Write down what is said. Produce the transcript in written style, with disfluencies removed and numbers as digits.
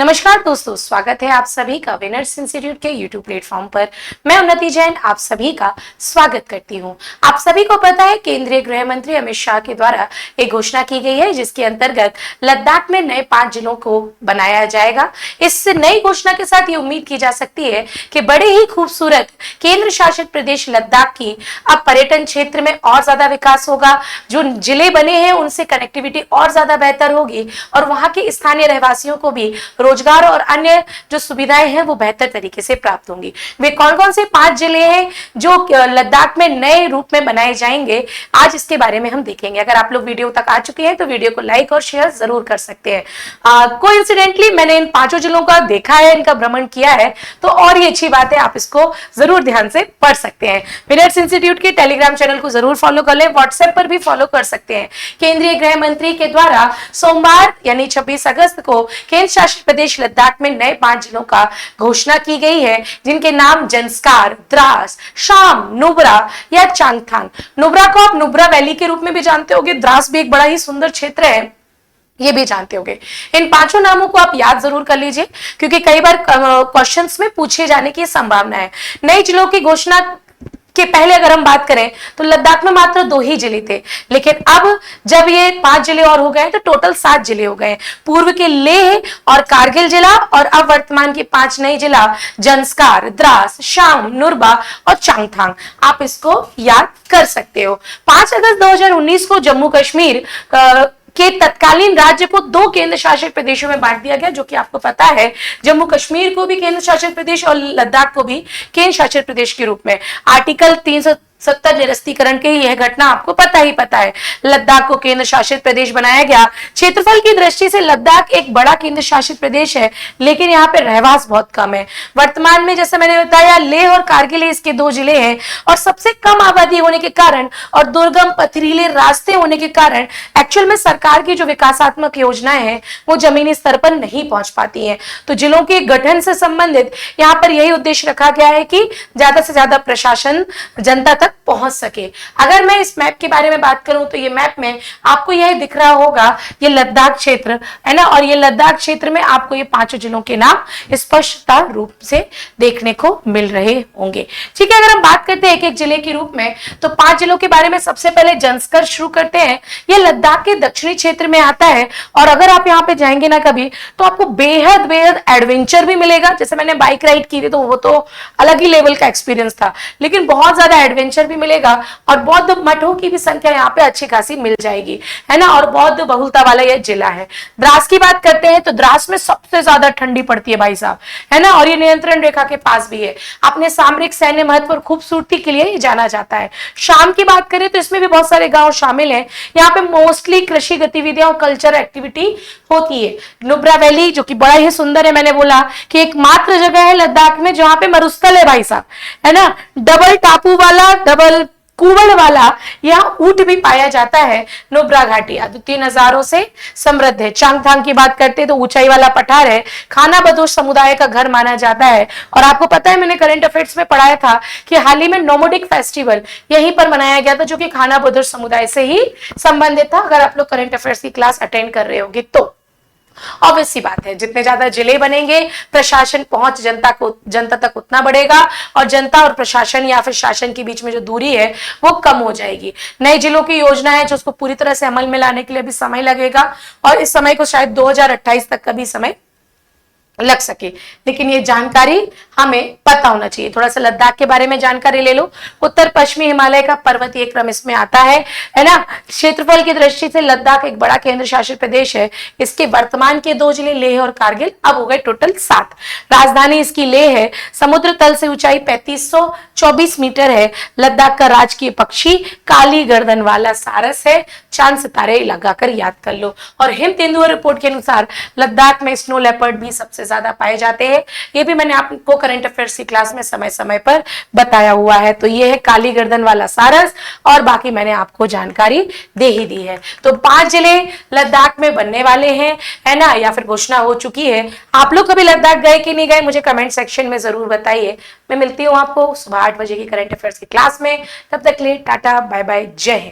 नमस्कार दोस्तों, स्वागत है आप सभी का विनर्स इंस्टीट्यूट के यूट्यूब प्लेटफॉर्म पर। मैं उन्नति जैन आप सभी का स्वागत करती हूं। आप सभी को पता है केंद्रीय गृह मंत्री अमित शाह के द्वारा एक घोषणा की गई है जिसके अंतर्गत लद्दाख में नए 5 जिलों को बनाया जाएगा। इस नई घोषणा के साथ ये उम्मीद की जा सकती है कि बड़े ही खूबसूरत केंद्र शासित प्रदेश लद्दाख की अब पर्यटन क्षेत्र में और ज्यादा विकास होगा। जो जिले बने हैं उनसे कनेक्टिविटी और ज्यादा बेहतर होगी और वहां के स्थानीय रहवासियों को भी रोजगार और अन्य जो सुविधाएं हैं वो बेहतर तरीके से प्राप्त होंगी। वे कौन कौन से 5 जिले हैं जो लद्दाख में नए रूप में बनाए जाएंगे, आज इसके बारे में हम देखेंगे। अगर आप लोग वीडियो तक आ चुके हैं तो वीडियो को लाइक और शेयर जरूर कर सकते हैं। कोइंसिडेंटली मैंने इन 5 जिलों का देखा है, इनका भ्रमण किया है, तो और ही अच्छी बात है, आप इसको जरूर ध्यान से पढ़ सकते हैं। विनर्स इंस्टीट्यूट के टेलीग्राम चैनल को जरूर फॉलो कर लें, व्हाट्सएप पर भी फॉलो कर सकते हैं। केंद्रीय गृह मंत्री के द्वारा सोमवार यानी 26 अगस्त को केंद्र शासित प्रदेश लद्दाख में नए 5 जिलों का घोषणा की गई है, जिनके नाम जंस्कार, द्रास, शाम, नुब्रा या चांगथांग। नुब्रा को आप नुब्रा वैली के रूप में भी जानते होंगे, द्रास भी एक बड़ा ही सुंदर क्षेत्र है, ये भी जानते होंगे। इन 5 नामों को आप याद जरूर कर लीजिए क्योंकि कई बार क्वेश्चंस में पूछे जाने की संभावना है। नए जिलों की घोषणा के पहले अगर हम बात करें तो लद्दाख में मात्र 2 ही जिले थे, लेकिन अब जब ये 5 जिले और हो गए तो टोटल 7 जिले हो गए। पूर्व के लेह और कारगिल जिला और अब वर्तमान के 5 नए जिला जंस्कार, द्रास, शाम, नुब्रा और चांगथांग, आप इसको याद कर सकते हो। 5 अगस्त 2019 को जम्मू कश्मीर के तत्कालीन राज्य को 2 केंद्र शासित प्रदेशों में बांट दिया गया, जो कि आपको पता है जम्मू कश्मीर को भी केंद्र शासित प्रदेश और लद्दाख को भी केंद्र शासित प्रदेश के रूप में। आर्टिकल 370 निरस्तीकरण की यह घटना आपको पता है। लद्दाख को केंद्र शासित प्रदेश बनाया गया। क्षेत्रफल की दृष्टि से लद्दाख एक बड़ा केंद्र शासित प्रदेश है, लेकिन यहाँ पे रहवास बहुत कम है। वर्तमान में जैसे मैंने बताया लेह और कारगिल इसके 2 जिले हैं और सबसे कम आबादी होने के कारण और दुर्गम पथरीले रास्ते होने के कारण एक्चुअल में सरकार की जो विकासात्मक योजनाएं हैं वो जमीनी स्तर पर नहीं पहुंच पाती हैं। तो जिलों के गठन से संबंधित यहाँ पर यही उद्देश्य रखा गया है कि ज्यादा से ज्यादा प्रशासन जनता तक पहुंच सके। अगर मैं इस मैप के बारे में बात करूं तो ये मैप में आपको यह दिख रहा होगा, ये लद्दाख क्षेत्र है ना, और ये लद्दाख क्षेत्र में आपको ये 5 जिलों के नाम स्पष्टता रूप से देखने को मिल रहे होंगे। ठीक है, अगर हम बात करते हैं एक एक जिले के रूप में तो 5 जिलों के बारे में सबसे पहले जंस्कर शुरू करते हैं। ये लद्दाख के दक्षिणी क्षेत्र में आता है और अगर आप यहाँ पे जाएंगे ना कभी तो आपको बेहद बेहद एडवेंचर भी मिलेगा। जैसे मैंने बाइक राइड की थी तो वो तो अलग ही लेवल का एक्सपीरियंस था, लेकिन बहुत ज्यादा एडवेंचर भी मिलेगा और बौद्ध मठों की भी संख्या यहाँ पे अच्छी खासी मिल जाएगी, है ना, और बौद्ध बहुलता वाला यह जिला है। द्रास की बात करते हैं तो द्रास में सबसे ज्यादा ठंडी पड़ती है भाई साहब, है ना, और ये नियंत्रण रेखा के पास भी है। अपने सामरिक सैन्य महत्व और खूबसूरती के लिए जाना जाता है। शाम की बात करें तो इसमें भी बहुत सारे गांव शामिल हैं। यहाँ पे मोस्टली कृषि गतिविधियां और कल्चर एक्टिविटी होती है। नुब्रा वैली जो कि बड़ा ही सुंदर है, मैंने बोला कि एकमात्र जगह है लद्दाख में जहां पे मरुस्थल है भाई साहब, है ना, डबल टापू वाला, डबल कुवड़ वाला यहाँ ऊंट भी पाया जाता है। नुब्रा घाटी अद्वितीय नजारों से समृद्ध है। चांगथांग की बात करते हैं तो ऊंचाई वाला पठार है, खाना बदोश समुदाय का घर माना जाता है। और आपको पता है मैंने करंट अफेयर्स में पढ़ाया था कि हाल ही में नोमोडिक फेस्टिवल यहीं पर मनाया गया था जो कि खाना बदोश समुदाय से ही संबंधित था। अगर आप लोग करंट अफेयर्स की क्लास अटेंड कर रहे होंगे तो ऑब्वियस सी बात है, जितने ज्यादा जिले बनेंगे प्रशासन पहुंच जनता तक उतना बढ़ेगा और जनता और प्रशासन या फिर शासन के बीच में जो दूरी है वो कम हो जाएगी। नए जिलों की योजना है जो उसको पूरी तरह से अमल में लाने के लिए भी समय लगेगा और इस समय को शायद 2028 तक का भी समय लग सके, लेकिन ये जानकारी हमें पता होना चाहिए। थोड़ा सा लद्दाख के बारे में जानकारी ले लो। उत्तर पश्चिमी हिमालय का पर्वतीय क्रम इसमें आता है ना। क्षेत्रफल की दृष्टि से लद्दाख एक बड़ा केंद्र शासित प्रदेश है। इसके वर्तमान के 2 जिले लेह और कारगिल अब हो गए टोटल 7। राजधानी इसकी लेह है। समुद्र तल से ऊंचाई 3524 मीटर है। लद्दाख का राजकीय पक्षी काली गर्दन वाला सारस है। चांद सितारे लगाकर याद कर लो। और हिम तेंदुआ रिपोर्ट के अनुसार लद्दाख में स्नो लेपर्ड भी सबसे ज्यादा पाए जाते हैं। ये भी मैंने आपको करंट अफेयर्स की क्लास में समय समय पर बताया हुआ है। तो ये है काली गर्दन वाला सारस और बाकी मैंने आपको जानकारी दे ही दी है। तो 5 जिले लद्दाख में बनने वाले हैं, है ना, या फिर घोषणा हो चुकी है। आप लोग कभी लद्दाख गए कि नहीं गए मुझे कमेंट सेक्शन में जरूर बताइए। मैं मिलती हूँ आपको सुबह 8 बजे की करंट अफेयर्स की क्लास में। तब तक के लिए टाटा बाय बाय, जय हिंद।